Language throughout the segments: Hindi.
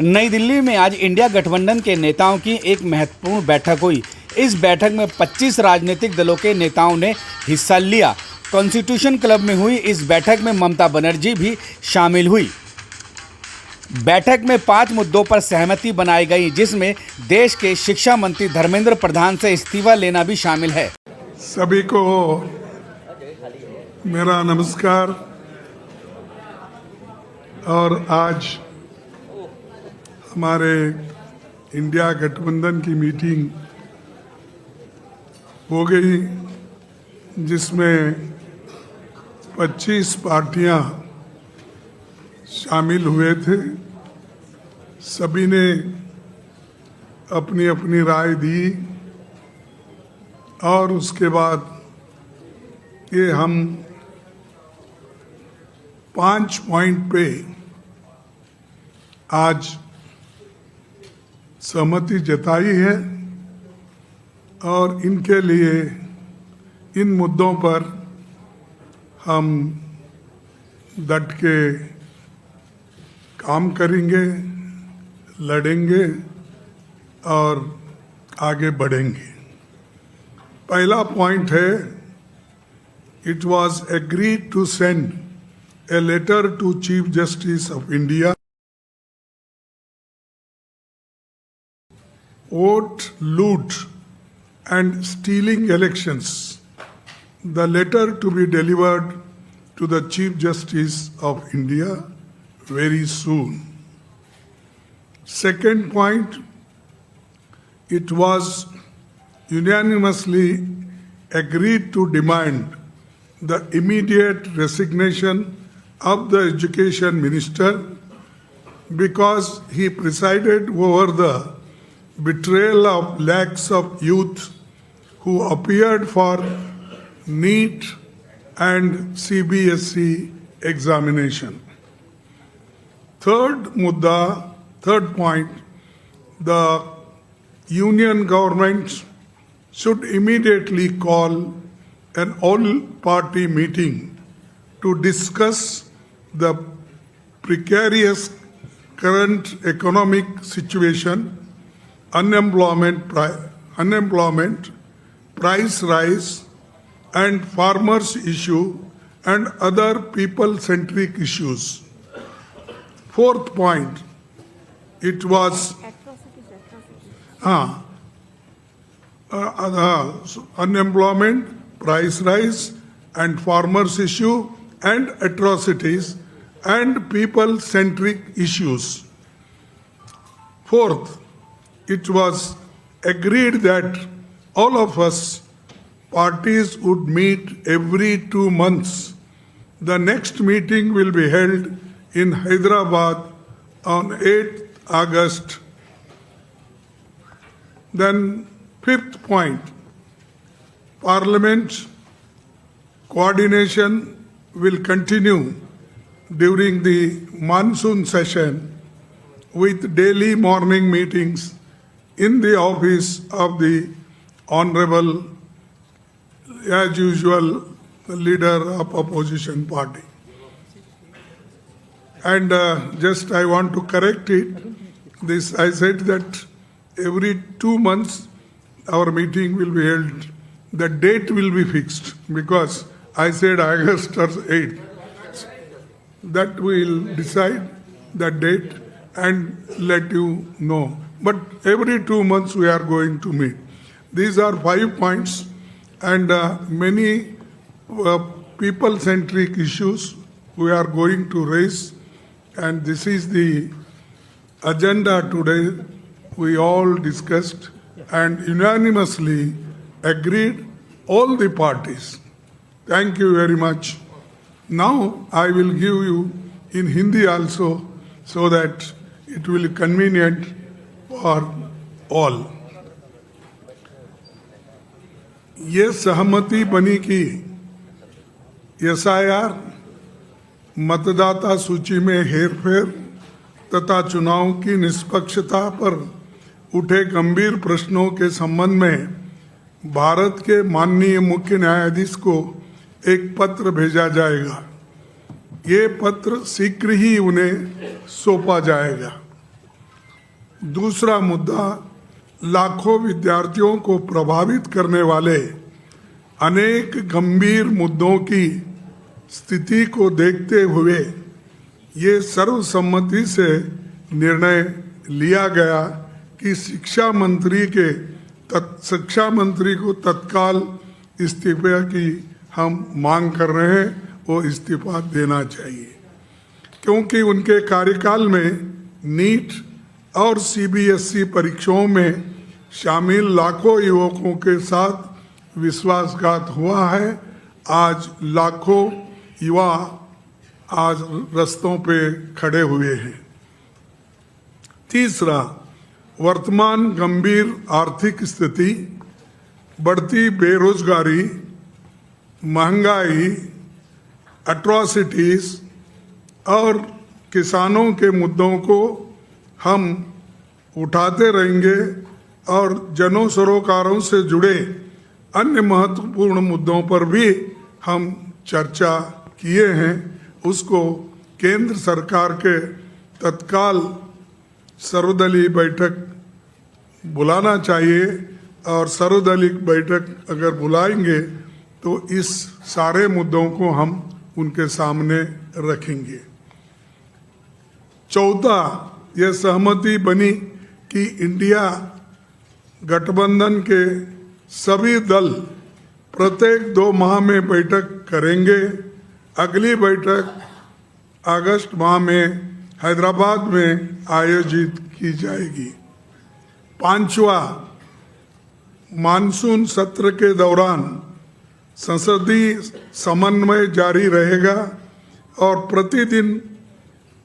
नई दिल्ली में आज इंडिया गठबंधन के नेताओं की एक महत्वपूर्ण बैठक हुई। इस बैठक में 25 राजनीतिक दलों के नेताओं ने हिस्सा लिया। कॉन्स्टिट्यूशन क्लब में हुई इस बैठक में ममता बनर्जी भी शामिल हुई। बैठक में 5 मुद्दों पर सहमति बनाई गई, जिसमें देश के शिक्षा मंत्री धर्मेंद्र प्रधान से इस्तीफा लेना भी शामिल है। सभी को मेरा नमस्कार। और आज हमारे इंडिया गठबंधन की मीटिंग हो गई, जिसमें 25 पार्टियां शामिल हुए थे। सभी ने अपनी अपनी राय दी और उसके बाद ये हम 5 पॉइंट पे आज सहमति जताई है और इनके लिए इन मुद्दों पर हम डट के काम करेंगे, लड़ेंगे और आगे बढ़ेंगे। पहला पॉइंट है, it was agreed to send a letter to Chief Justice of India. Vote loot and stealing elections. The letter to be delivered to the Chief Justice of India very soon. Second point, it was unanimously agreed to demand the immediate resignation of the education minister because he presided over the betrayal of lakhs of youth who appeared for NEET and CBSE examination. Third point, the union government should immediately call an all-party meeting to discuss the precarious current economic situation, unemployment, price rise, and farmers' issue and other people-centric issues. Fourth point, it was unemployment, price rise, and farmers' issue and atrocities and people-centric issues. Fourth, it was agreed that all of us parties would meet every 2 months. The next meeting will be held in Hyderabad on 8th August. Then fifth point, Parliament coordination will continue during the monsoon session with daily morning meetings in the office of the Honorable, as usual, leader of opposition party. And just I want to correct it. This I said that every 2 months our meeting will be held. The date will be fixed because I said August or 8th. That we will decide the date and let you know. But every 2 months we are going to meet. These are 5 points and many people-centric issues we are going to raise. And this is the agenda today. We all discussed and unanimously agreed, all the parties. Thank you very much. Now I will give you in Hindi also so that it will be convenient for all. ये सहमति बनी कि SIR, मतदाता सूची में हेरफेर तथा चुनाव की निष्पक्षता पर उठे गंभीर प्रश्नों के संबंध में भारत के माननीय मुख्य न्यायाधीश को एक पत्र भेजा जाएगा। ये पत्र शीघ्र ही उन्हें सौंपा जाएगा। दूसरा मुद्दा, लाखों विद्यार्थियों को प्रभावित करने वाले अनेक गंभीर मुद्दों की स्थिति को देखते हुए ये सर्वसम्मति से निर्णय लिया गया कि शिक्षा मंत्री को तत्काल इस्तीफे की हम मांग कर रहे हैं, वो इस्तीफा देना चाहिए, क्योंकि उनके कार्यकाल में नीट और सीबीएसई परीक्षाओं में शामिल लाखों युवकों के साथ विश्वासघात हुआ है। आज लाखों युवा आज रास्तों पे खड़े हुए हैं। तीसरा, वर्तमान गंभीर आर्थिक स्थिति, बढ़ती बेरोजगारी, महंगाई, एट्रॉसिटीज और किसानों के मुद्दों को हम उठाते रहेंगे और जन सरोकारों से जुड़े अन्य महत्वपूर्ण मुद्दों पर भी हम चर्चा किए हैं। उसको केंद्र सरकार के तत्काल सर्वदलीय बैठक बुलाना चाहिए और सर्वदलीय बैठक अगर बुलाएंगे तो इस सारे मुद्दों को हम उनके सामने रखेंगे। चौथा, यह सहमति बनी कि इंडिया गठबंधन के सभी दल प्रत्येक 2 माह में बैठक करेंगे। अगली बैठक अगस्त माह में हैदराबाद में आयोजित की जाएगी। पांचवा, मानसून सत्र के दौरान संसदीय समन्वय जारी रहेगा और प्रतिदिन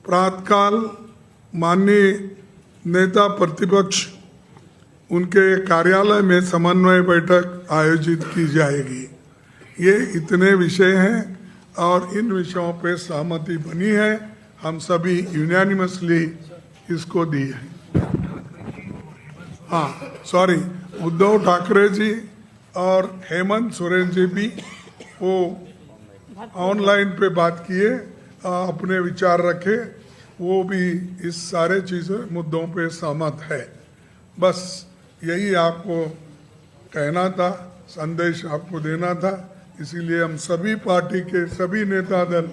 प्रातःकाल माननीय नेता प्रतिपक्ष उनके कार्यालय में समन्वय बैठक आयोजित की जाएगी। ये इतने विषय हैं और इन विषयों पे सहमति बनी है। हम सभी यूनानिमसली इसको दी है। उद्धव ठाकरे जी और हेमंत सोरेन जी भी वो ऑनलाइन पे बात किए, अपने विचार रखे, वो भी इस सारे चीज़ों मुद्दों पे सहमत है। बस यही आपको कहना था, संदेश आपको देना था। इसीलिए हम सभी पार्टी के सभी नेता दल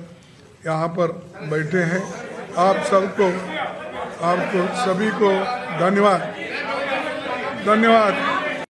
यहाँ पर बैठे हैं। आपको सभी को धन्यवाद।